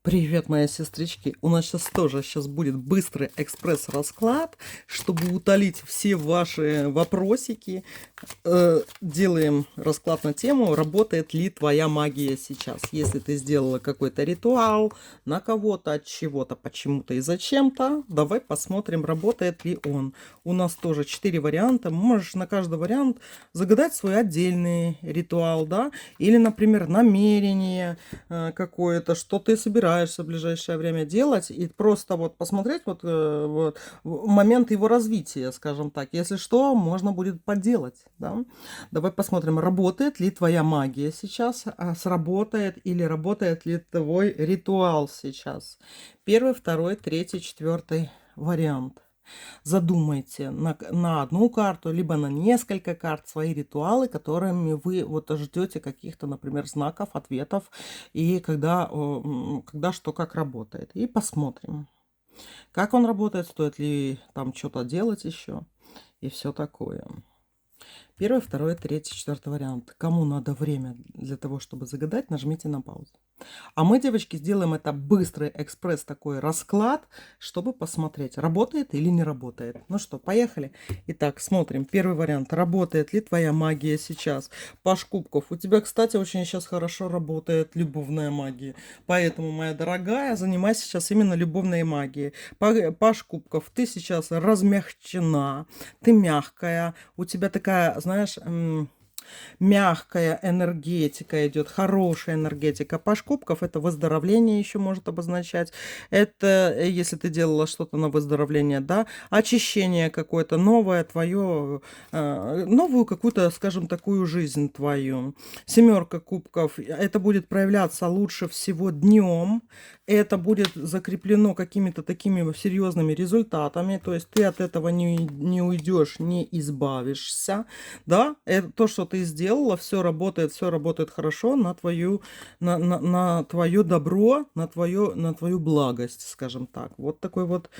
Привет, мои сестрички. У нас сейчас будет быстрый экспресс-расклад, чтобы утолить все ваши вопросики. Делаем расклад на тему, работает ли твоя магия сейчас. Если ты сделала какой-то ритуал на кого-то, от чего-то, почему-то и зачем-то, давай посмотрим, работает ли он. У нас тоже 4 варианта. Можешь на каждый вариант загадать свой отдельный ритуал, да, или, например, намерение какое-то, что ты собираешься в ближайшее время делать, и просто вот посмотреть вот момент его развития, скажем так. Если что, можно будет поделать, да. Давай посмотрим, работает ли твоя магия сейчас, сработает или работает ли твой ритуал сейчас. Первый, второй, третий, четвертый вариант. Задумайте на одну карту, либо на несколько карт свои ритуалы, которыми вы вот ждете каких-то, например, знаков, ответов, и когда что как работает. И посмотрим, как он работает, стоит ли там что-то делать еще и все такое. Первый, второй, третий, четвертый вариант. Кому надо время для того, чтобы загадать, нажмите на паузу. А мы, девочки, сделаем это быстрый экспресс такой расклад, чтобы посмотреть, работает или не работает. Ну что, поехали. Итак, смотрим. Первый вариант. Работает ли твоя магия сейчас? Паш кубков. У тебя, кстати, очень сейчас хорошо работает любовная магия. Поэтому, моя дорогая, занимайся сейчас именно любовной магией. Паш кубков, ты сейчас размягчена, ты мягкая. У тебя такая, знаешь, мягкая энергетика идет, хорошая энергетика. Паш кубков — это выздоровление еще может обозначать. Это если ты делала что-то на выздоровление, да, очищение какое-то, новое твое, новую какую-то, скажем, такую жизнь твою. Семерка кубков — это будет проявляться лучше всего днем. Это будет закреплено какими-то такими серьезными результатами. То есть ты от этого не уйдешь, не избавишься. Да, это то, что ты сделала, все работает хорошо на на твое добро, на твою благость, скажем так. Вот такой вот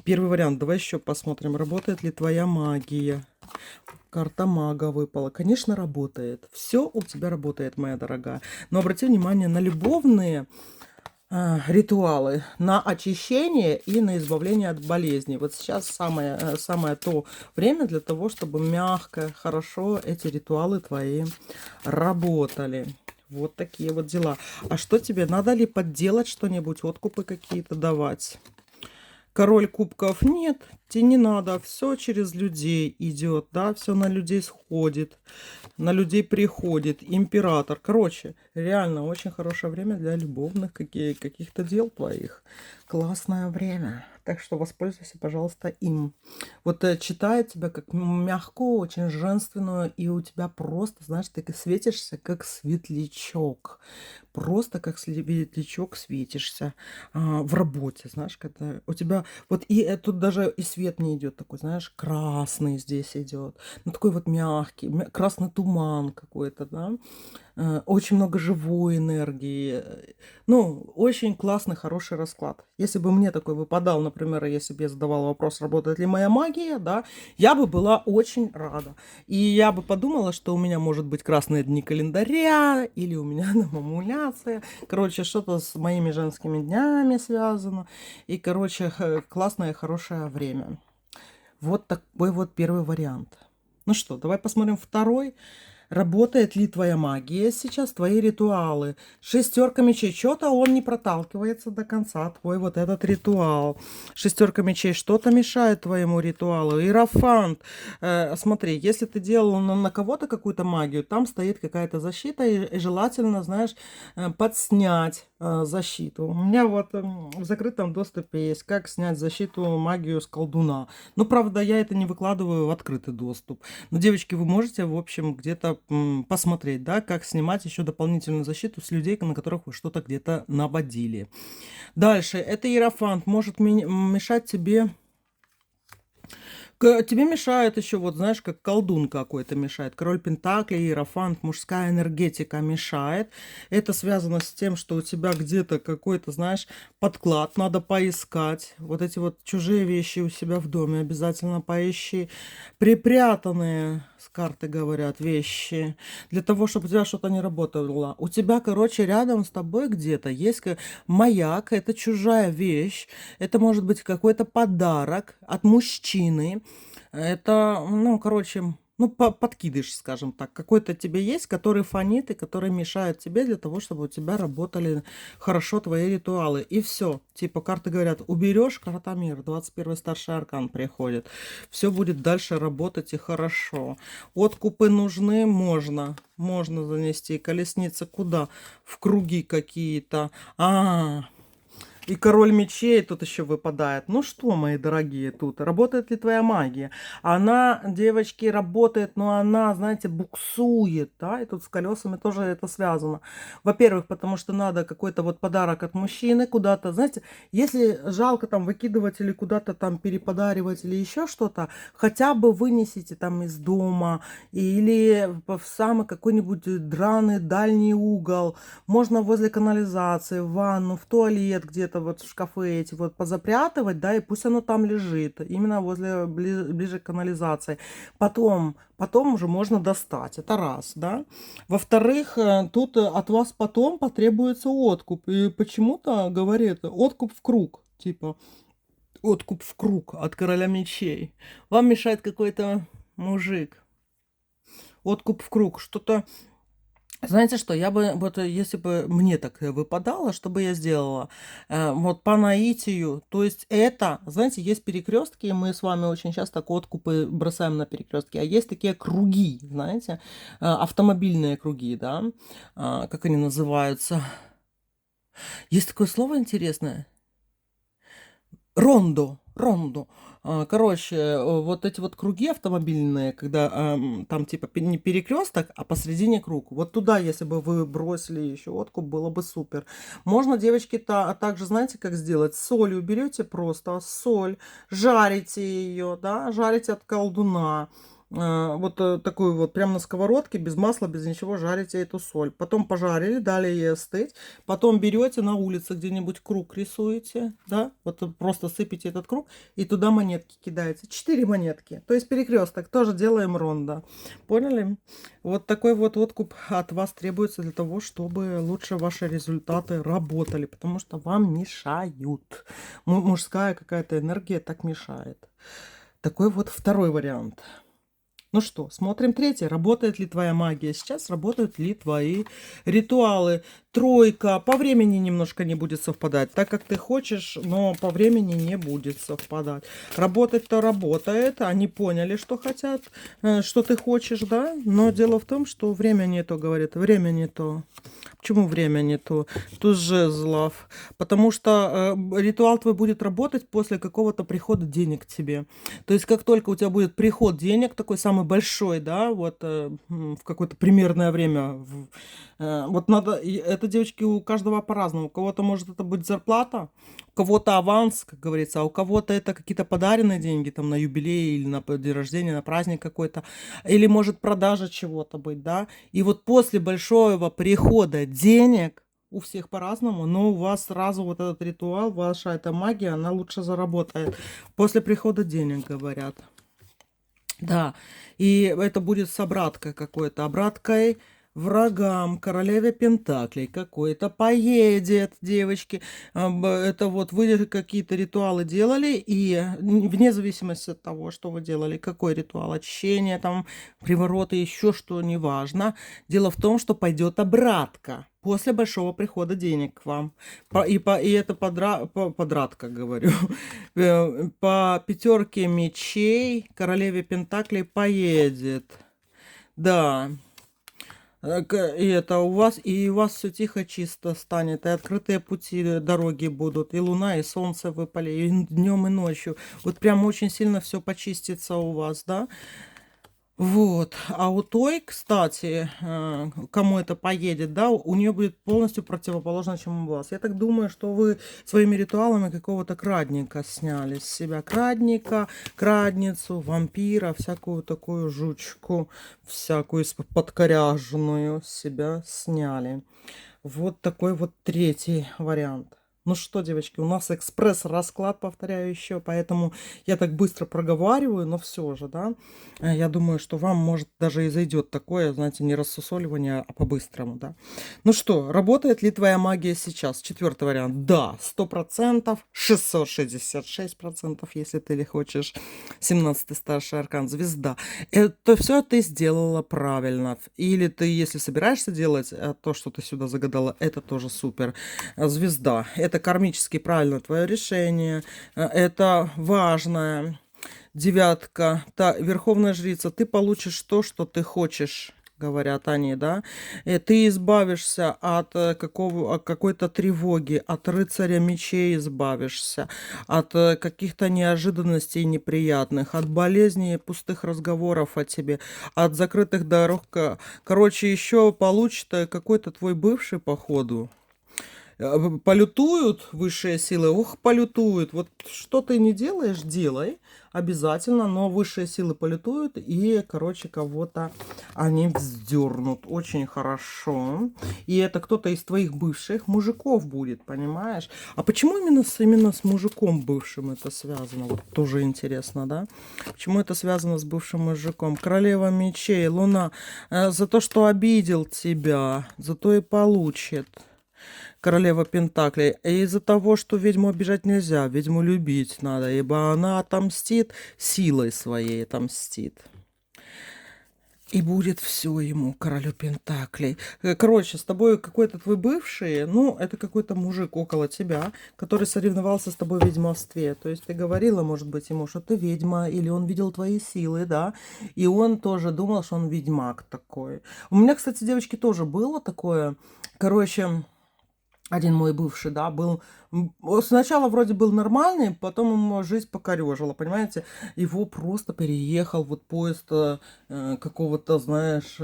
первый вариант. Давай еще посмотрим, работает ли твоя магия. Карта мага выпала. Конечно, работает. Все у тебя работает, моя дорогая. Но обрати внимание на любовные ритуалы, на очищение и на избавление от болезней. Вот сейчас самое то время для того, чтобы мягко, хорошо эти ритуалы твои работали. Вот такие вот дела. А что тебе? Надо ли подделать что-нибудь? Откупы какие-то давать? Король кубков нет, тебе не надо, все через людей идет, да, все на людей сходит, на людей приходит, император. Короче, реально очень хорошее время для любовных каких-то дел твоих. Классное время. Так что воспользуйся, пожалуйста, им. Вот читает тебя как мягкую, очень женственную, и у тебя просто, знаешь, ты светишься как светлячок. Просто как светлячок светишься в работе, знаешь, когда у тебя вот и тут даже и свет не идет такой, знаешь, красный здесь идет, ну такой вот мягкий, красный туман какой-то, да. Очень много живой энергии. Ну, очень классный, хороший расклад. Если бы мне такой выпадал, например, если бы я задавала вопрос, работает ли моя магия, да, я бы была очень рада. И я бы подумала, что у меня может быть красные дни календаря, или у меня там мамуляция. Короче, что-то с моими женскими днями связано. И, короче, классное, хорошее время. Вот такой вот первый вариант. Ну что, давай посмотрим второй. Работает ли твоя магия сейчас, твои ритуалы? Шестерка мечей. Что-то он не проталкивается до конца, твой вот этот ритуал. Шестерка мечей. Что-то мешает твоему ритуалу. Иерофант. Смотри, если ты делал на кого-то какую-то магию, там стоит какая-то защита, и желательно, знаешь, подснять защиту. У меня вот в закрытом доступе есть, как снять защиту магию с колдуна. Но, правда, я это не выкладываю в открытый доступ. Но, девочки, вы можете, в общем, где-то посмотреть, да, как снимать еще дополнительную защиту с людей, на которых вы что-то где-то наводили. Дальше, это иерофант может мешать тебе Тебе мешает еще, вот знаешь, как колдун какой-то мешает. Король Пентаклей, Иерофант, мужская энергетика мешает. Это связано с тем, что у тебя где-то какой-то, знаешь, подклад надо поискать. Вот эти вот чужие вещи у себя в доме обязательно поищи. Припрятанные, с карты говорят, вещи. Для того, чтобы у тебя что-то не работало. У тебя, короче, рядом с тобой где-то есть маяк. Это чужая вещь. Это может быть какой-то подарок от мужчины. Это, ну, короче, ну, подкидыш, скажем так. Какой-то тебе есть, который фонит и который мешает тебе для того, чтобы у тебя работали хорошо твои ритуалы. И все. Типа карты говорят, уберешь, карта мир, 21-й старший аркан приходит. Все будет дальше работать и хорошо. Откупы нужны, можно. Можно занести. Колесница куда? В круги какие-то. И король мечей тут еще выпадает. Ну что, мои дорогие, тут работает ли твоя магия? Она, девочки, работает, но она, знаете, буксует, да, и тут с колесами тоже это связано. Во-первых, потому что надо какой-то вот подарок от мужчины куда-то, знаете, если жалко там выкидывать или куда-то там переподаривать или еще что-то, хотя бы вынесите там из дома или в самый какой-нибудь драный дальний угол. Можно возле канализации, в ванну, в туалет где-то вот в шкафы эти вот позапрятывать, да, и пусть оно там лежит, именно возле, ближе к канализации. Потом уже можно достать, это раз, да. Во-вторых, тут от вас потом потребуется откуп. И почему-то говорит, откуп в круг, типа, откуп в круг от короля мечей. Вам мешает какой-то мужик. Откуп в круг, что-то. Знаете что, я бы, вот если бы мне так выпадало, что бы я сделала? Вот по наитию, то есть это, знаете, есть перекрестки, мы с вами очень часто откупы бросаем на перекрестки, а есть такие круги, знаете, автомобильные круги, да, как они называются? Есть такое слово интересное? Рондо. Короче, вот эти вот круги автомобильные, когда там типа не перекресток, а посредине круг. Вот туда, если бы вы бросили еще откуп, было бы супер. Можно, девочки, также, знаете, как сделать? Солью берете просто, соль, жарите ее, да, жарите от колдуна. Вот такую вот, прям на сковородке, без масла, без ничего, жарите эту соль. Потом пожарили, дали ей остыть. Потом берете на улице где-нибудь круг рисуете, да, вот просто сыпите этот круг и туда монетки кидаете. 4 монетки. То есть перекресток тоже делаем рондо. Поняли? Вот такой вот откуп от вас требуется для того, чтобы лучше ваши результаты работали, потому что вам мешают. Мужская какая-то энергия так мешает. Такой вот второй вариант. Ну что, смотрим третий. Работает ли твоя магия сейчас? Работают ли твои ритуалы? Тройка. По времени немножко не будет совпадать. Так как ты хочешь, но по времени не будет совпадать. Работать-то работает. Они поняли, что хотят, что ты хочешь, да? Но дело в том, что время не то, говорит. Время не то. Почему время не то? Туз жезлов. Потому что ритуал твой будет работать после какого-то прихода денег к тебе. То есть, как только у тебя будет приход денег, такой самый большой, да, вот в какое-то примерное время, вот надо, это, девочки, у каждого по-разному. У кого-то может это быть зарплата, у кого-то аванс, как говорится, а у кого-то это какие-то подаренные деньги, там, на юбилей или на день рождения, на праздник какой-то, или может продажа чего-то быть, да. И вот после большого прихода денег, у всех по-разному, но у вас сразу вот этот ритуал, ваша эта магия, она лучше заработает. После прихода денег, говорят. Да, и это будет с обраткой какой-то, обраткой врагам, королеве Пентаклей какой-то поедет, девочки. Это вот вы какие-то ритуалы делали, и вне зависимости от того, что вы делали, какой ритуал, очищение, там, привороты, еще что, неважно. Дело в том, что пойдет обратка после большого прихода денег к вам. И это подратка, говорю. По пятерке мечей королеве Пентаклей поедет. Да. И это у вас все тихо, чисто станет, и открытые пути, дороги будут, и луна, и солнце выпали, и днем, и ночью. Вот прям очень сильно все почистится у вас, да? Вот. А у той, кстати, кому это поедет, да, у нее будет полностью противоположно, чем у вас. Я так думаю, что вы своими ритуалами какого-то крадника сняли с себя. Крадника, крадницу, вампира, всякую такую жучку, всякую подкоряженную с себя сняли. Вот такой вот третий вариант. Ну что, девочки, у нас экспресс-расклад, повторяю еще, поэтому я так быстро проговариваю, но все же, да, я думаю, что вам, может, даже и зайдет такое, знаете, не рассусоливание, а по-быстрому, да. Ну что, работает ли твоя магия сейчас? Четвертый вариант. Да, 100%, 666%, если ты хочешь. 17-й старший аркан, звезда. Это все ты сделала правильно. Или ты, если собираешься делать то, что ты сюда загадала, это тоже супер. Звезда. Это кармически правильно твое решение. Это важное. Девятка. Верховная жрица. Ты получишь то, что ты хочешь, говорят они, да, ты избавишься от какой-то тревоги, от рыцаря мечей избавишься, от каких-то неожиданностей неприятных, от болезней и пустых разговоров о тебе, от закрытых дорог. Короче, еще получит какой-то твой бывший, походу. Полютуют высшие силы, ох, полютуют. Вот что ты не делаешь, делай обязательно, но высшие силы полютуют и, короче, кого-то они вздернут очень хорошо. И это кто-то из твоих бывших мужиков будет, понимаешь? А почему именно с мужиком бывшим это связано? Вот тоже интересно, да? Почему это связано с бывшим мужиком? Королева мечей, луна, за то, что обидел тебя, зато и получит. Королева Пентаклей. И из-за того, что ведьму обижать нельзя, ведьму любить надо, ибо она отомстит, силой своей отомстит. И будет все ему, королю Пентаклей. Короче, с тобой какой-то твой бывший, ну, это какой-то мужик около тебя, который соревновался с тобой в ведьмовстве. То есть ты говорила, может быть, ему, что ты ведьма, или он видел твои силы, да, и он тоже думал, что он ведьмак такой. У меня, кстати, девочки, тоже было такое. Короче, один мой бывший, да, был... Сначала вроде был нормальный, потом ему жизнь покорежила, понимаете? Его просто переехал вот поезд какого-то, знаешь,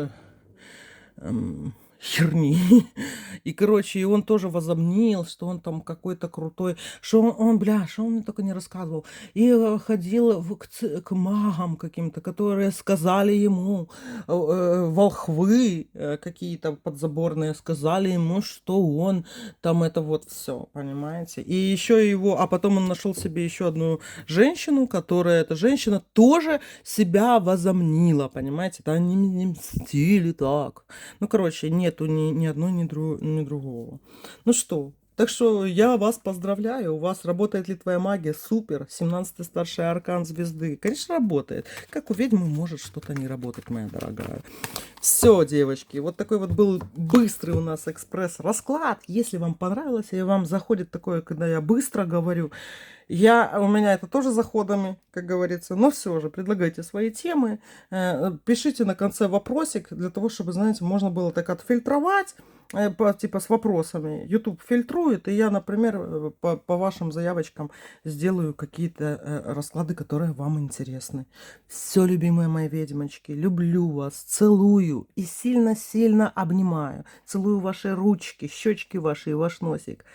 херни. И, короче, и он тоже возомнил, что он там какой-то крутой, что что он мне только не рассказывал. И ходил к магам каким-то, которые сказали ему, волхвы какие-то подзаборные сказали ему, что он там это вот все, понимаете? И еще его, а потом он нашел себе еще одну женщину, которая, эта женщина тоже себя возомнила, понимаете? Да, они не мстили так. Ну, короче, нету ни одной, ни другого. Ну что, так что я вас поздравляю. У вас работает ли твоя магия? Супер. 17-й старший аркан звезды. Конечно, работает. Как у ведьмы может что-то не работать, моя дорогая. Все, девочки. Вот такой вот был быстрый у нас экспресс-расклад. Если вам понравилось, и вам заходит такое, когда я быстро говорю, у меня это тоже заходами, как говорится. Но все же, предлагайте свои темы. Пишите на конце вопросик, для того, чтобы, знаете, можно было так отфильтровать, типа с вопросами. YouTube фильтрует, и я, например, по вашим заявочкам сделаю какие-то расклады, которые вам интересны. Все, любимые мои ведьмочки, люблю вас, целую и сильно-сильно обнимаю. Целую ваши ручки, щечки ваши и ваш носик.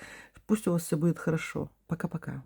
Пусть у вас все будет хорошо. Пока-пока.